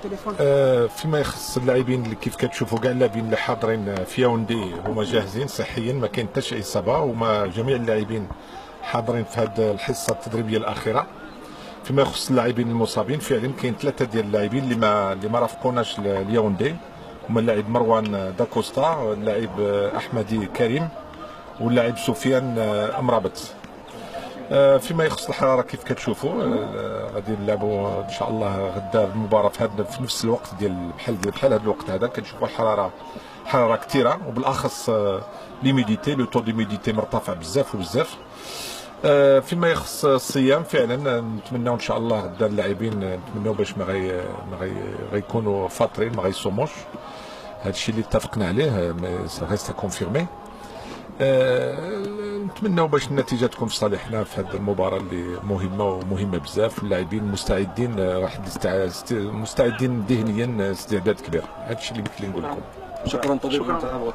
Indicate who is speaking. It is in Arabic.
Speaker 1: التليفون.
Speaker 2: فيما يخص اللاعبين اللي كيف كتشوفوا كاع اللاعبين اللي حاضرين في ياوندي هما جاهزين صحيا، ما كاين حتى شي اصابه، وما جميع اللاعبين حاضرين في هذه الحصه التدريبيه الاخيره. فيما يخص اللاعبين المصابين فعلا كاين ثلاثه ديال اللاعبين اللي ما رافقوناش الياوندي، هما اللاعب مروان داكوستا، اللاعب احمدي كريم، واللاعب سفيان امرابط. فيما يخص الحراره كيف كتشوفوا غادي نلعبوا ان شاء الله غدا المباراه في نفس الوقت بحال هذا الوقت هذا. كنشوفوا حراره كثيره، وبالاخص ليميديتي، لو تو ديميديتي مرتفع بزاف وبزاف. فيما يخص الصيام فعلا نتمناو ان شاء الله غدا اللاعبين نتمناو باش ما غيكونوا فاطرين، ما غيصوموش. هذا الشيء اللي اتفقنا عليه ريستا كونفيرمي. نتمناو باش النتيجه تكون في صالحنا في هذه المباراه اللي مهمه بزاف. اللاعبين مستعدين، مستعدين ذهنيا استعداد كبير. هذا الشيء اللي يمكن لي نقول لكم.
Speaker 3: شكرا طبيب.